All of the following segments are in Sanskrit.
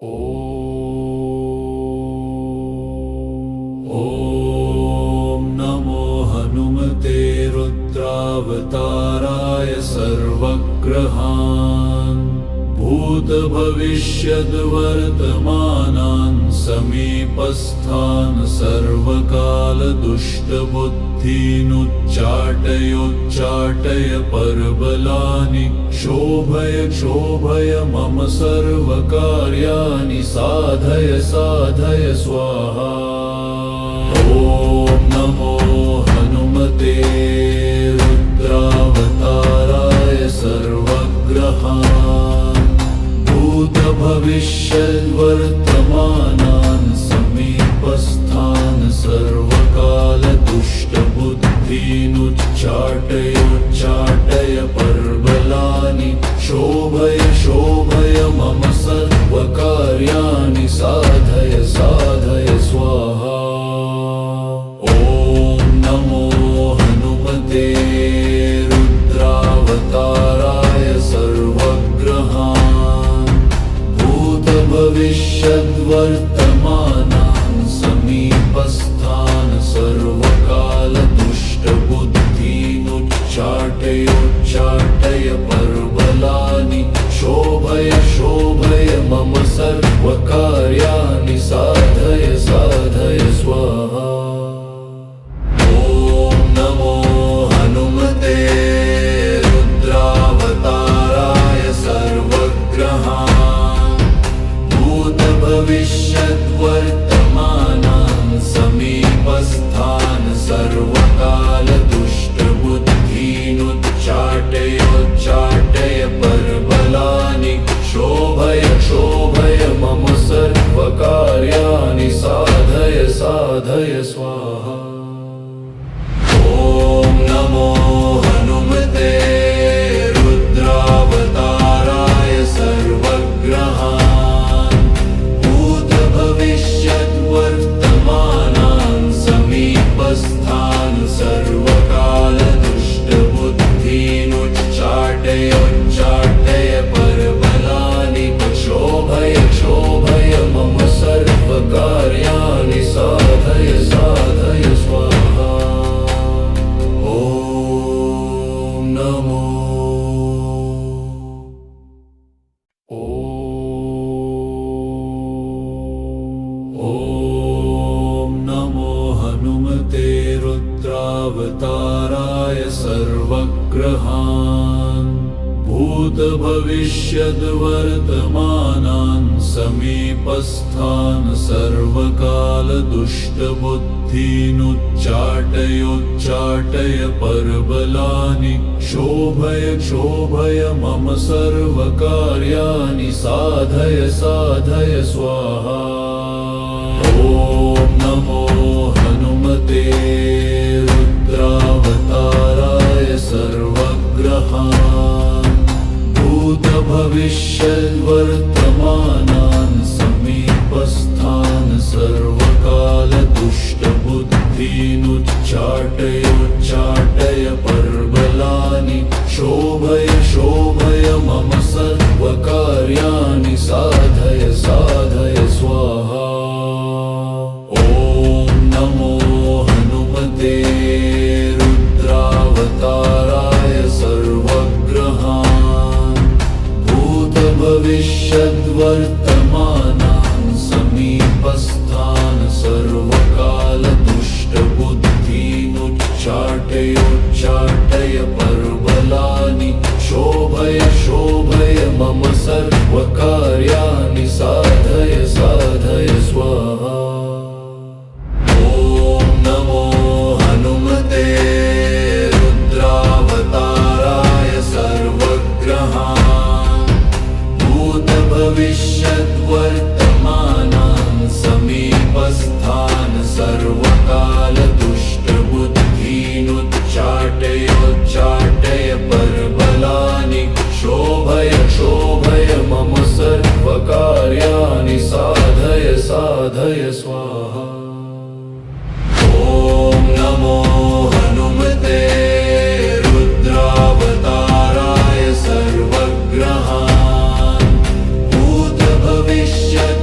ॐ नमो हनुमते रुद्रावताराय सर्वग्रहान् भूतभविष्यद्वर्तमानान् समीपस्थान् सर्वकालदुष्टबुद्धीनुच्चाटयोच्चाटय परबलानि क्षोभय मम सर्वकार्याणि साधय स्वाहा। ॐ नमो हनुमते रुद्रावताराय सर्वग्रहान् भूतभविष्यद्वर्तमानान् समीपस्थान् सर्वकालदुष्टबुद्धीनुच्चाटयोच्चाटय परबलानि क्षोभय मम सर्वकार्याणि साधय स्वाहा। ॐ नमो हनुमते रुद्रावताराय सर्वग्रहान् भूतभविष्यद्वर्तमानान् समीपस्थान् सर्वकालदुष्टबुद्धीनुच्चाटयोच्चाटय परबलानि क्षोभय मम सर्वकार्याणि साधय स्वाहा। ॐ नमो हनुमते रुद्रावताराय सर्वग्रहान् भूतभविष्यद्वर्तमानान् समीपस्थान् सर्वकालदुष्टबुद्धीनुच्चाटयोच्चाटय परबलानि क्षोभय मम सर्वकार्याणि साधय स्वाहा। ॐ नमो हनुमते रुद्रावताराय सर्वग्रहान् भूतभविष्यद्वर्तमानान् समीपस्थान् सर्वकालदुष्टबुद्धीनुच्चाटयोच्चाटय परबलानि क्षोभय मम सर्वकार्याणि साधय स्वाहा। ॐ नमो हनुमते रुद्रावताराय सर्वग्रहान् भूतभविष्यद्वर्तमानान् समीपस्थान् सर्वकालदुष्टबुद्धीनुच्चाटयोच्चाटय परबलानि क्षोभय मम सर्वकार्याणि साधय स्वाहा। ॐ नमो हनुमते रुद्रावताराय सर्वग्रहान् भूतभविष्यद्वर्तमानान् समीपस्थान् सर्वकालदुष्टबुद्धीनुच्चाटयोच्चाटय परबलानि क्षोभय मम सर्वकार्याणि साधय स्वाहा। ॐ नमो हनुमते रुद्रावताराय सर्वग्रहान् भूतभविष्यद्वर्तमानान् समीपस्थान् सर्वकालदुष्टबुद्धीनुच्चाटयोच्चाटय परबलानि क्षोभय मम सर्वकार्याणि साधय स्वाहा। ॐ नमो हनुमते रुद्रावताराय सर्वग्रहान् भूतभविष्यद्वर्तमानान् समीपस्थान् सर्वकालदुष्टबुद्धीनुच्चाटयोच्चाटय परबलानि क्षोभय मम सर्वकार्याणि साधय स्वाहा। ॐ नमो हनुमते रुद्रावताराय सर्वग्रहान् भूतभविष्यद्वर्तमानान्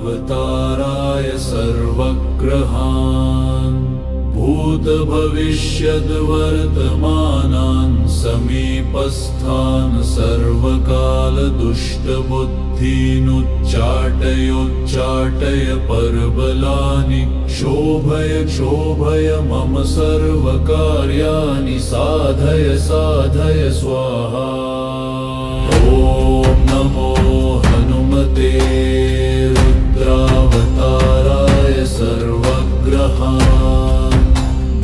रुद्रावताराय सर्वग्रहान् भूतभविष्यद्वर्तमानान् समीपस्थान् सर्वकालदुष्टबुद्धीनुच्चाटयोच्चाटय परबलानि क्षोभय क्षोभय मम सर्वकार्याणि साधय साधय स्वाहा। ॐ नमो हनुमते रुद्रावताराय सर्वग्रहान्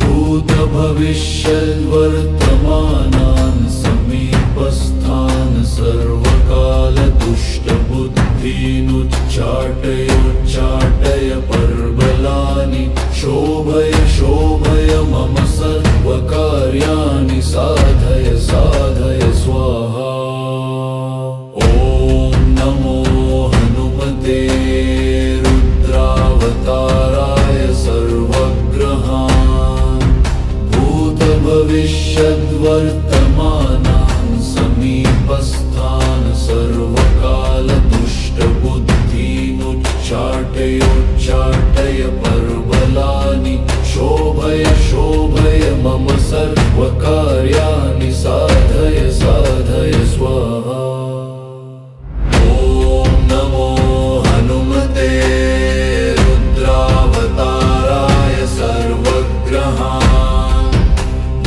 भूतभविष्यद्वर्तमानान् समीपस्थान् सर्वकालदुष्टबुद्धीनुच्चाटयोच्चाटय परबलानि क्षोभय क्षोभय मम सर्वकार्याणि साधय साधय स्वाहा। ॐ नमो हनुमते रुद्रावताराय सर्वग्रहान् भूतभविष्यद्वर्तमानान् समीपस्थान् सर्वकालदुष्टबुद्धीनुच्चाटयोच्चाटय परबलानि क्षोभय क्षोभय मम सर्वकार्याणि साधय साधय स्वाहा। ॐ नमो हनुमते रुद्रावताराय सर्वग्रहान्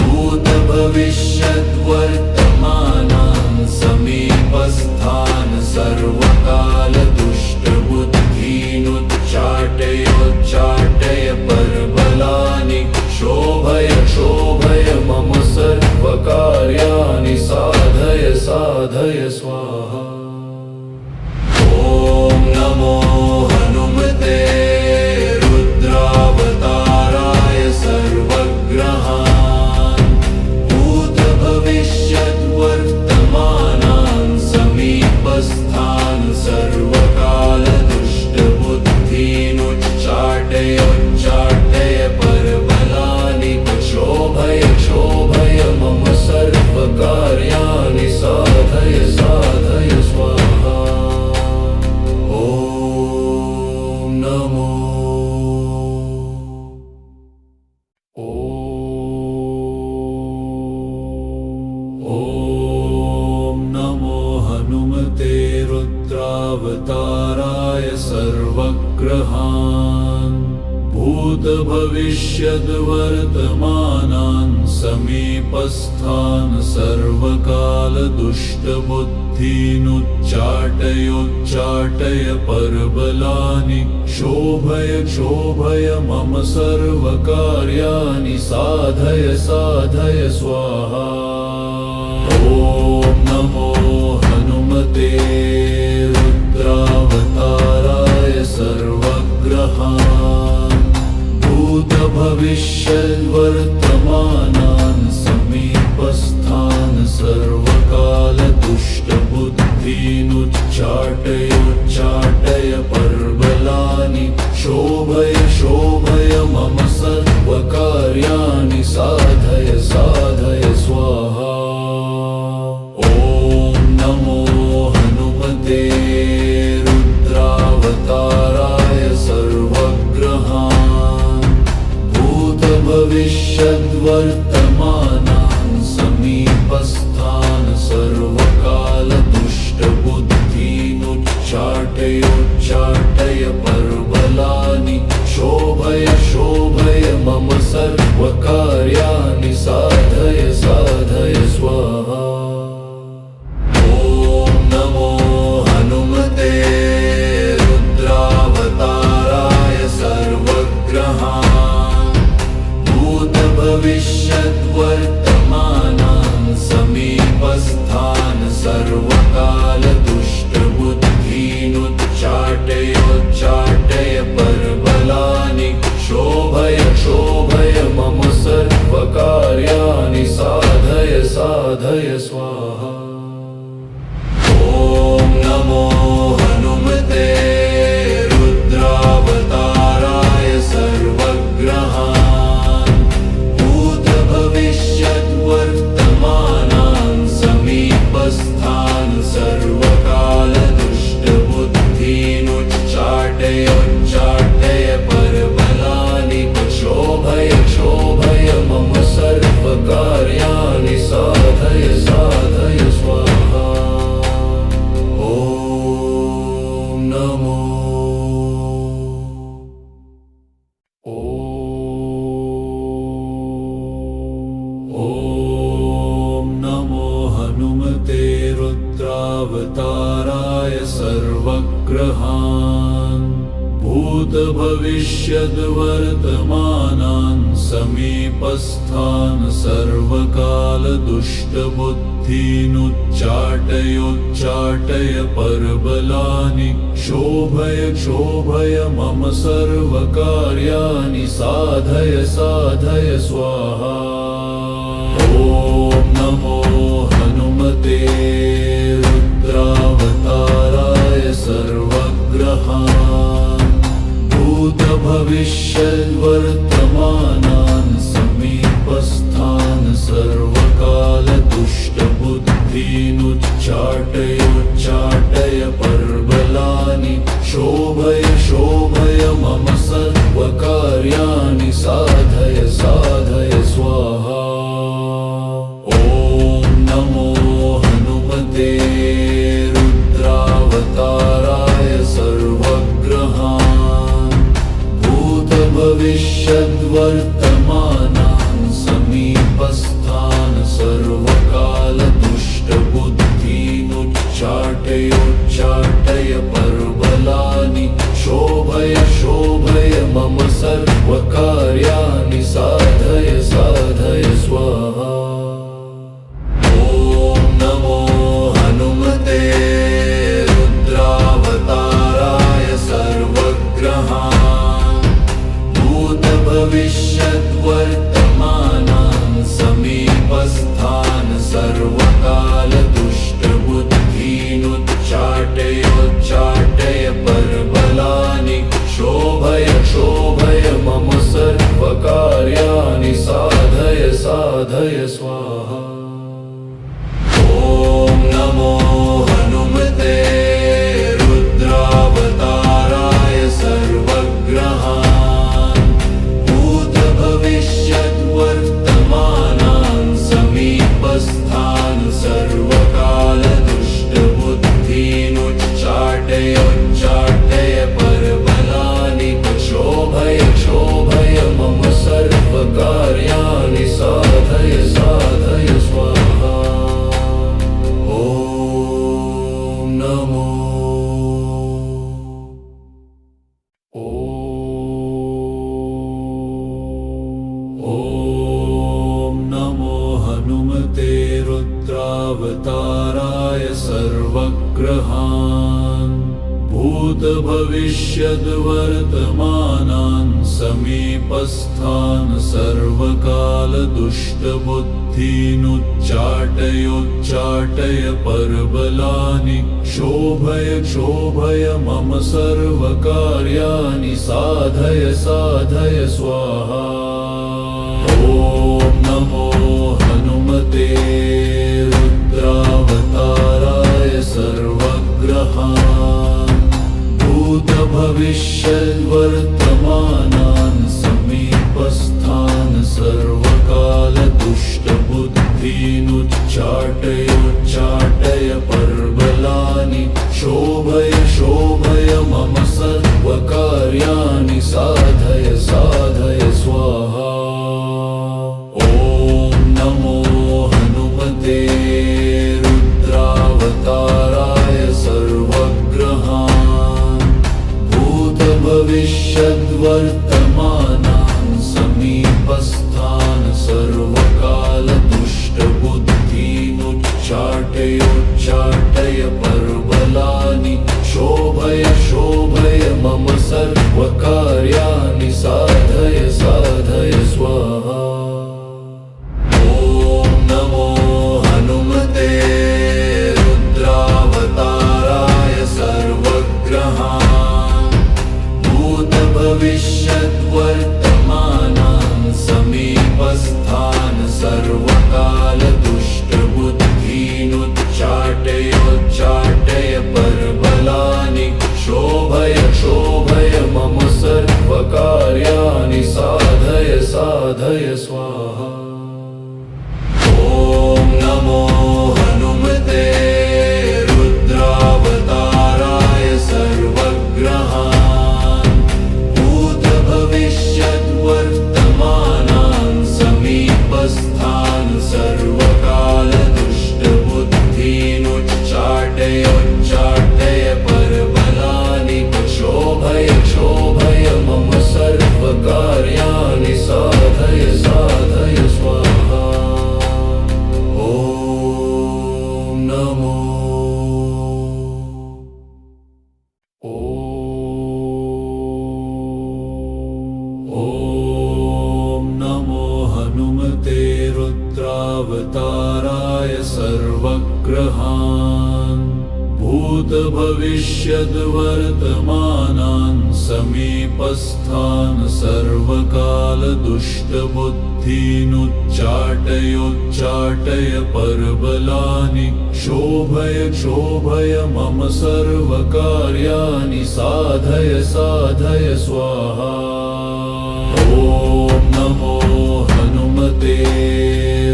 भूतभविष्यद्वर्तमानान् समीपस्थान् सर्वकालदुष्टबुद्धीनुच्चाटयोच्चाटय परबलानि क्षोभय क्षोभय मम सर्वकार्याणि साधय साधय स्वाहा। ॐ नमो हनुमते रुद्रावताराय सर्वग्रहान् भूतभविष्यद्वर्तमानान् समीपस्थान् सर्वकालदुष्टबुद्धीनुच्चाटयोच्चाटय परबलानि क्षोभय क्षोभय मम सर्वकार्याणि साधय साधय स्वाहा। ॐ नमो हनुमते रुद्रावताराय सर्वग्रहान् भूतभविष्यद्वर्तमानान् समीपस्थान् सर्वकालदुष्टबुद्धीनुच्चाटयोच्चाटय परबलानि क्षोभय क्षोभय मम सर्वकार्याणि साधय साधय स्वाहा। ॐ नमो हनुमते रुद्रावताराय सर्वग्रहान् भूतभविष्यद्वर्तमानान् समीपस्थान् सर्वकालदुष्टबुद्धीनुच्चाटयोच्चाटय परबलानि क्षोभय क्षोभय मम सर्वकार्याणि साधय साधय स्वाहा। ॐ नमो हनुमते रुद्रावताराय सर्वग्रहान् भूतभविष्यद्वर्तमानान् समीपस्थान् सर्वकालदुष्टबुद्धीनुच्चाटयोच्चाटय परबलानि क्षोभय क्षोभय मम सर्वकार्याणि साधय साधय स्वाहा। ॐ नमो हनुमते रुद्रावताराय सर्वग्रहान् भूतभविष्यद्वर्तमानान् समीपस्थान् सर्वकालदुष्टबुद्धीनुच्चाटयोच्चाटय परबलानि क्षोभय क्षोभय मम सर्वकार्याणि साधय साधय स्वाहा। ॐ नमो हनुमते रुद्रावताराय सर्वग्रहान् भूतभविष्यद्वर्तमानान् समीपस्थान् सर्वकालदुष्टबुद्धीनुच्चाटय रुद्रावताराय सर्वग्रहान् भूतभविष्यद्वर्तमानान् समीपस्थान् सर्वकालदुष्टबुद्धीनुच्चाटयोच्चाटय परबलानि क्षोभय क्षोभय मम सर्वकार्याणि साधय साधय स्वाहा। ॐ नमो हनुमते रुद्रावताराय सर्वग्रहान् भूतभविष्यद्वर्तमानान् समीपस्थान् सर्वकालदुष्टबुद्धीनुच्चाटयोच्चाटय परबलानि क्षोभय क्षोभय मम सर्वकार्याणि साधय साधय स्वाहा। ॐ नमो हनुमते रुद्रावताराय सर्वग्रहान् भूतभविष्यद्वर्तमानान् समीपस्थान् सर्वकालदुष्टबुद्धीनुच्चाटयोच्चाटय परबलानि क्षोभय क्षोभय मम सर्वकार्याणि साधय साधय स्वाहा। ॐ नमो हनुमते रुद्रावताराय सर्वग्रहान् भूतभविष्यद्वर्तमानान् समीपस्थान् सर्वकालदुष्टबुद्धीनुच्चाटयोच्चाटय परबलानि क्षोभय क्षोभय मम सर्वकार्याणि साधय साधय स्वाहा। ॐ नमो हनुमते रुद्रावताराय सर्वग्रहान् भूतभविष्यद्वर्तमानान् समीपस्थान् सर्वकालदुष्टबुद्धीनुच्चाटयोच्चाटय परबलानि क्षोभय क्षोभय मम सर्वकार्याणि साधय साधय स्वाहा। ॐ नमो हनुमते रुद्रावताराय सर्वग्रहान् भूतभविष्यद्वर्तमानान् समीपस्थान् सर्वकालदुष्टबुद्धीनुच्चाटयोच्चाटय परबलानि क्षोभय क्षोभय मम सर्वकार्याणि साधय साधय स्वाहा। ॐ नमो हनुमते रुद्रावताराय सर्वग्रहान् भूतभविष्यद्वर्तमानान् समीपस्थान् सर्वकालदुष्टबुद्धीनुच्चाटयोच्चाटय परबलानि क्षोभय क्षोभय मम सर्वकार्याणि साधय साधय स्वाहा। ॐ नमो हनुमते रुद्रावताराय सर्वग्रहान् भूतभविष्यद्वर्तमानान् समीपस्थान् सर्वकालदुष्टबुद्धीनुच्चाटयोच्चाटय परबलानि क्षोभय क्षोभय मम सर्वकार्याणि साधय साधय स्वाहा। ॐ नमो हनुमते रुद्रावताराय सर्वग्रहान् भूतभविष्यद्वर्तमानान् समीपस्थान् सर्वकालदुष्टबुद्धीनुच्चाटयोच्चाटय परबलानि क्षोभय क्षोभय मम सर्वकार्याणि साधय साधय स्वाहा। ॐ नमो हनुमते रुद्रावताराय सर्वग्रहान् भूतभविष्यद्वर्तमानान् समीपस्थान् सर्वकालदुष्टबुद्धीनुच्चाटय भूतभविष्यद्वर्तमानान् समीपस्थान् सर्वकालदुष्टबुद्धीनुच्चाटयोच्चाटय परबलानि क्षोभय क्षोभय मम सर्वकार्याणि साधय साधय स्वाहा। ॐ नमो हनुमते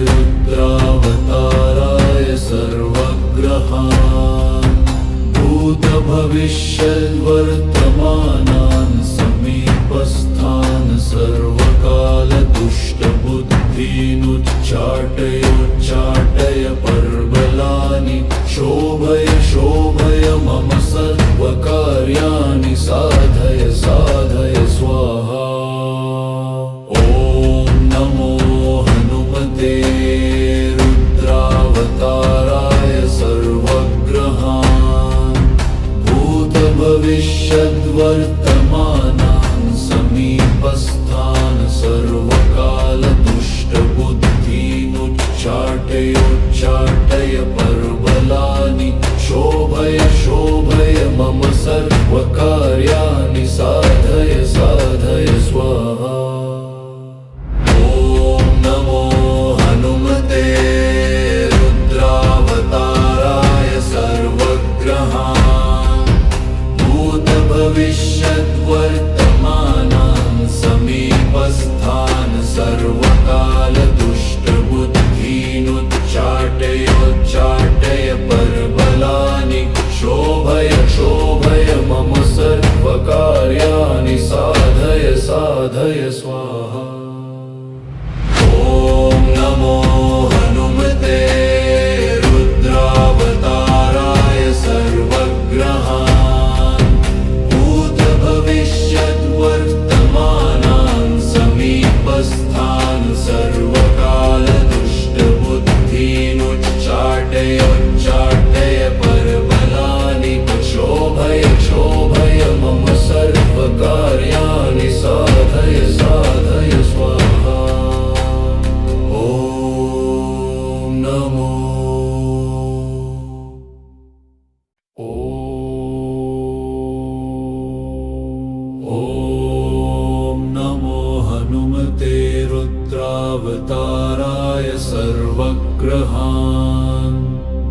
रुद्रावताराय सर्वग्रहान् भूतभविष्यद्वर्तमानान् समीपस्थान् सर्वकालदुष्टबुद्धीनुच्चाटयोच्चाटय परबलानि क्षोभय क्षोभय मम सर्वकार्याणि साधय साधय स्वाहा। ॐ नमो हनुमते रुद्रावताराय सर्वग्रहान् भूतभविष्यद्वर्तमानान् समीपस्थान् सर्वकालदुष्टबुद्धीनुच्चाटयोच्चाटय परबलानि क्षोभय क्षोभय मम सर्वकार्याणि साधय साधय स्वाहा। ॐ नमो हनुमते रुद्रावताराय सर्वग्रहान् भूतभविष्यद्वर्तमानान् समीपस्थान् सर्वकालदुष्टबुद्धीनुच्चाटयोच्चाटय परबलानि क्षोभय क्षोभय मम सर्वकार्याणि साधय साधय स्वाहा। ॐ नमो हनुमते रुद्रावताराय सर्वग्रहान् भूतभविष्यद्वर्तमानान् समीपस्थान् सर्वकालदुष्टबुद्धीनुच्चाटयोच्चाटय परबलानि क्षोभय क्षोभय मम सर्वकार्याणि साधय साधय स्वाहा। ॐ नमो हनुमते रुद्रावताराय सर्वग्रहान्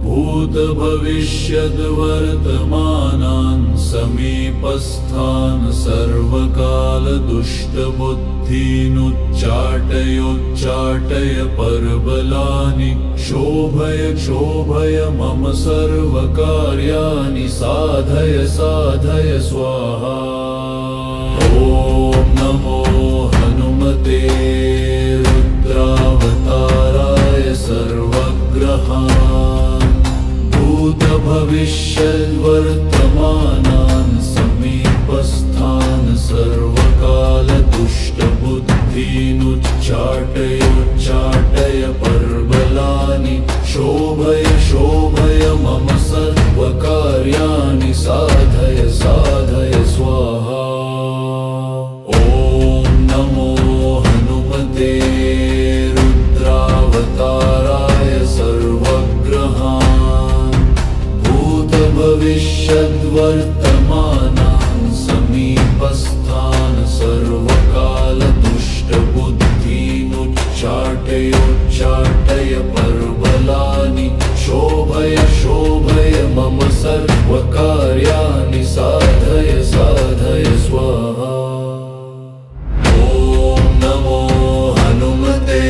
भूतभविष्यद्वर्तमानान् समीपस्थान् सर्वकालदुष्टबुद्धीनुच्चाटयोच्चाटय परबलानि क्षोभय क्षोभय मम सर्वकार्याणि साधय साधय स्वाहा। ॐ नमो हनुमते रुद्रावताराय सर्वग्रहान् भूतभविष्यद्वर्तमानान् समीपस्थान् सर्वकालदुष्टबुद्धीनुच्चाटयोच्चाटय परबलानि क्षोभय क्षोभय मम सर्वकार्याणि साधय साधय स्वाहा। ॐ नमो हनुमते रुद्रावताराय सर्वग्रहान् भूतभविष्यद्वर्तमानान् समीपस्थान् सर्वकालदुष्टबुद्धीनुच्चाटयोच्चाटय परबलानि क्षोभय क्षोभय मम सर्वकार्याणि साधय साधय स्वाहा। ॐ नमो हनुमते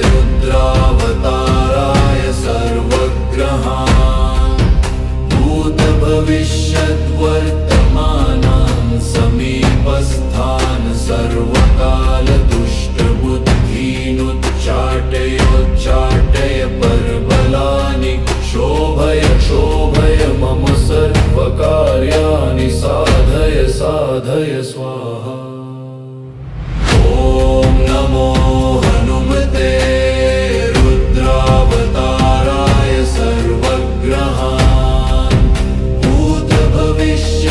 रुद्रावताराय सर्वग्रहान् भूतभविष्यद्वर्तमानान् समीपस्थान् सर्वकालदुष्टबुद्धीनुच्चाटयोच्चाटय परबलानि क्षोभय क्षोभय मम सर्वकार्याणि साधय साधय स्वाहा। ॐ नमो हनुमते रुद्रावताराय सर्वग्रहान् भूतभविष्य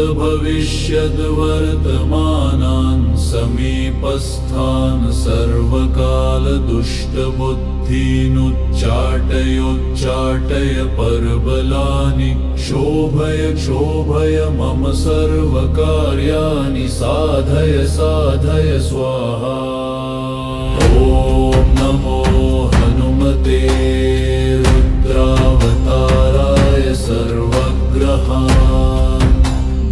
भूतभविष्यद्वर्तमानान् समीपस्थान् सर्वकालदुष्टबुद्धीनुच्चाटयोच्चाटय परबलानि क्षोभय क्षोभय मम सर्वकार्याणि साधय साधय स्वाहा। ॐ नमो हनुमते रुद्रावताराय सर्वग्रहान्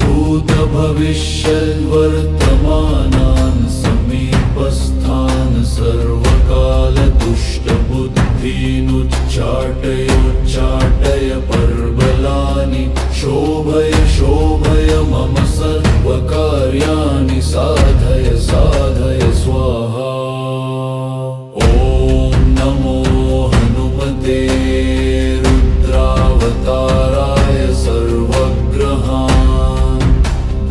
भूतभविष्यद्वर्तमानान् समीपस्थान् सर्वकालदुष्टबुद्धीनुच्चाटयोच्चाटय परबलानि क्षोभय क्षोभय मम सर्वकार्याणि साधय साधय स्वाहा। ॐ नमो हनुमते रुद्रावताराय सर्वग्रहान्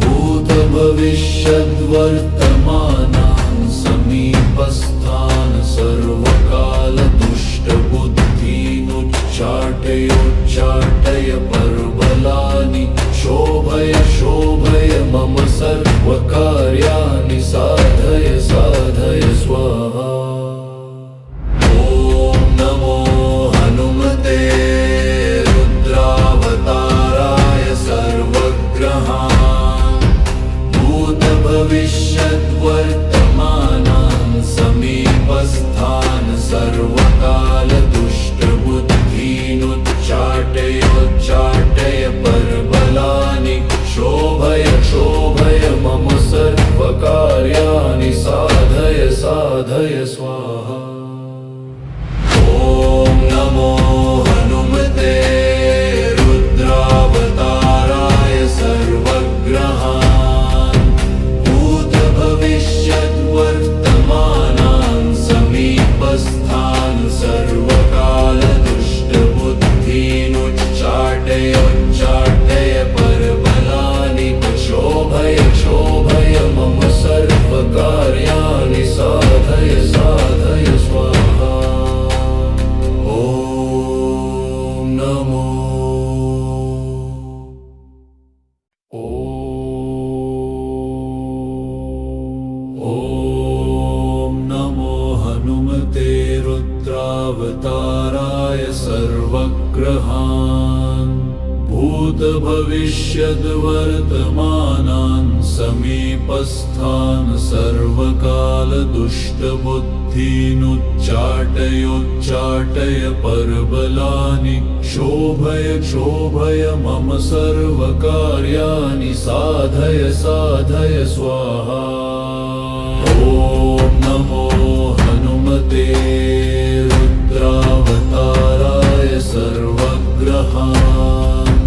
भूतभविष्यद्वर्तमानान् समीपस्थान् सर्वकालदुष्टबुद्धीनुच्चाटयोच्चाटय परबलानि क्षोभय क्षोभय मम सर्वकार्याणि साधय साधय स्वाहा। ॐ नमो हनुमते रुद्रावताराय सर्वग्रहान् भूतभविष्यद्वर्तमानान् समीपस्थान् सर्वकालदुष्टबुद्धीनुच्चाटयोच्चाटय परबलानि क्षोभय क्षोभय मम सर्वकार्याणि साधय साधय स्वाहा। ॐ नमो हनुमते रुद्रावताराय सर्वग्रहान् भूतभविष्यद्वर्तमानान् समीपस्थान् सर्वकालदुष्टबुद्धीनुच्चाटयोच्चाटय परबलानि क्षोभय क्षोभय मम सर्वकार्याणि साधय साधय स्वाहा। ॐ नमो हनुमते रुद्रावताराय सर्वग्रहान् भूतभविष्यद्वर्तमानान् समीपस्थान् सर्वकालदुष्टबुद्धीनुच्चाटयोच्चाटय परबलानि क्षोभय क्षोभय मम सर्वकार्याणि साधय साधय स्वाहा। ॐ नमो हनुमते रुद्रावताराय सर्वग्रहान्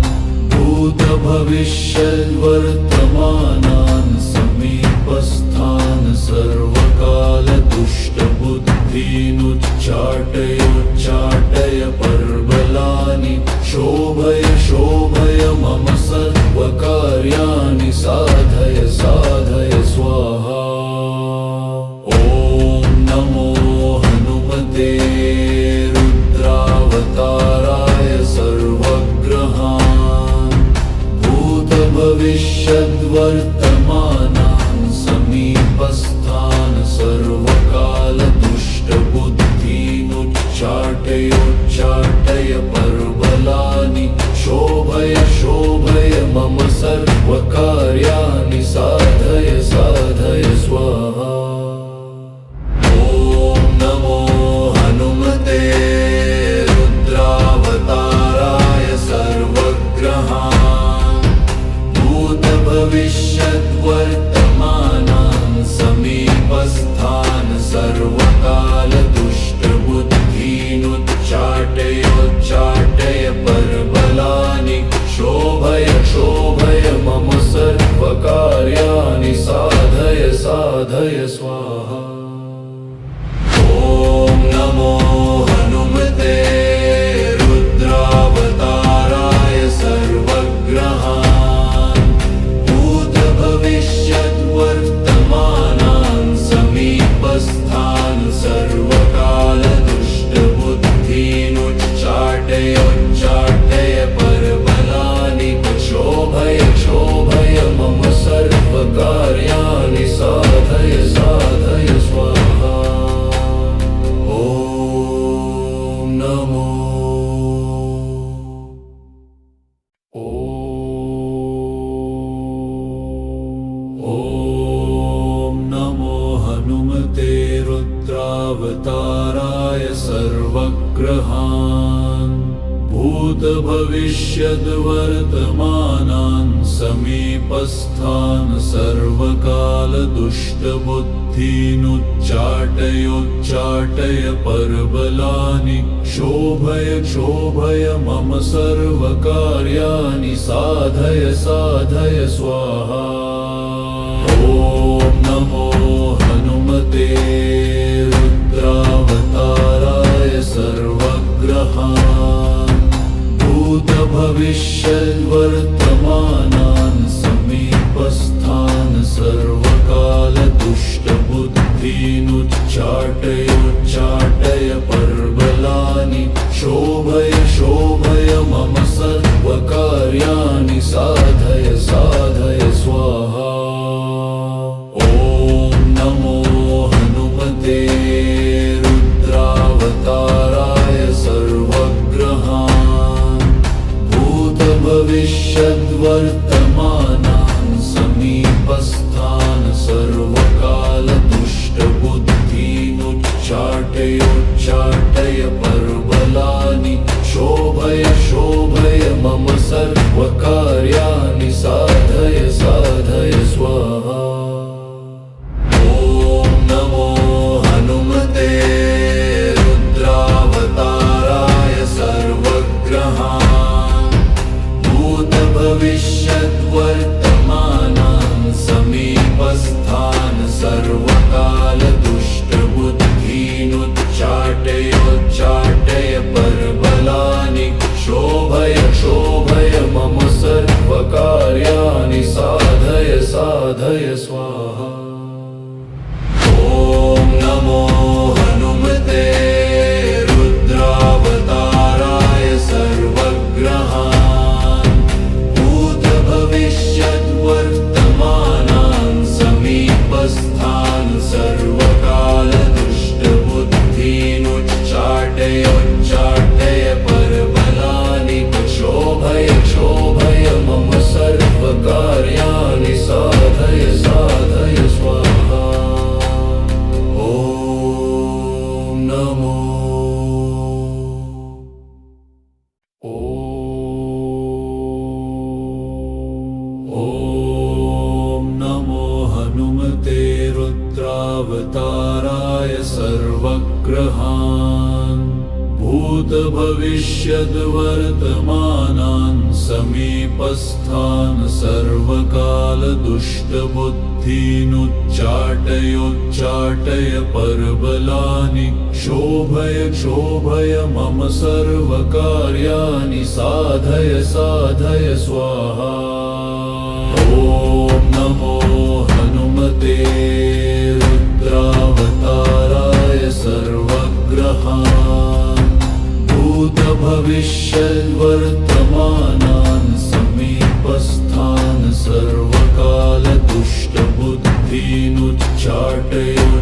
भूतभविष्यद्वर्तमानान् समीपस्थान् सर्वकालदुष्टबुद्धीनुच्चाटयोच्चाटय परबलानि क्षोभय क्षोभय मम सर्वकार्याणि साधय साधय स्वाहा। ॐ नमो हनुमते रुद्रावताराय सर्वग्रहान् भूतभविष्यद्वर्तमानान् समीपस्थान् सर्वकालदुष्टबुद्धीनुच्चाटयोच्चाटय परबलानि क्षोभय क्षोभय मम सर्वकार्याणि साधय साधय स्वाहा। ॐ नमो हनुमते रुद्रावताराय सर्वग्रहान् भूतभविष्यद्वर्तमानान् समीपस्थान् सर्वकालदुष्टबुद्धीनुच्चाटयोच्चाटय परबलानि क्षोभय क्षोभय मम सर्वकार्याणि साधय साधय स्वाहा। ॐ नमो हनुमते रुद्रावताराय सर्वग्रहान् भूतभविष्यद्वर्तमानान् समीपस्थान् सर्वकालदुष्टबुद्धीनुच्चाटयोच्चाटय परबलानि क्षोभय क्षोभय रुद्रावताराय सर्वग्रहान् भूतभविष्यद्वर्तमानान् समीपस्थान् सर्वकालदुष्टबुद्धीनुच्चाटयोच्चाटय परबलानि क्षोभय क्षोभय मम सर्वकार्याणि साधय साधय स्वाहा। ॐ नमो हनुमते रुद्रावताराय सर्वग्रहान् भूतभविष्यद्वर्तमानान् समीपस्थान् सर्वकालदुष्टबुद्धीनुच्चाटयोच्चाटय परबलानि क्षोभय क्षोभय मम सर्वकार्याणि साधय साधय स्वाहा। ॐ नमो हनुमते रुद्रावताराय सर्वग्रहान् भूतभविष्यद्वर्तमानान् समीपस्थान् सर्वकालदुष्टबुद्धीनुच्चाटयोच्चाटय परबलानि क्षोभय क्षोभय मम सर्वकार्याणि साधय साधय स्वाहा। ॐ नमो हनुमते रुद्रावताराय सर्वग्रहान् भूतभविष्यद्वर्तमानान् समीपस्थान् सर्वकालदुष्टबुद्धीनुच्चाटयोच्चाटय परबलानि क्षोभय क्षोभय मम सर्वकार्याणि साधय साधय स्वाहा। ॐ नमो हनुमते रुद्रावताराय सर्वग्रहान् भूतभविष्यद्वर्तमानान् समीपस्थान् सर्वकालदुष्टबुद्धीनुच्चाटयोच्चाटय परबलानि क्षोभय क्षोभय मम सर्वकार्याणि साधय साधय स्वाहा। ॐ नमो हनुमते रुद्रावताराय सर्वग्रहान् भूतभविष्यद्वर्तमानान् समीपस्थान् सर्वकालदुष्टबुद्धीनुच्चाटयोच्चाटय परबलानि क्षोभय क्षोभय मम सर्वकार्याणि साधय साधय स्वाहा। ॐ नमो हनुमते रुद्रावताराय सर्वग्रहान् भूतभविष्यद्वर्तमानान् समीपस्थान् सर्वकालदुष्टबुद्धीनुच्चाटयो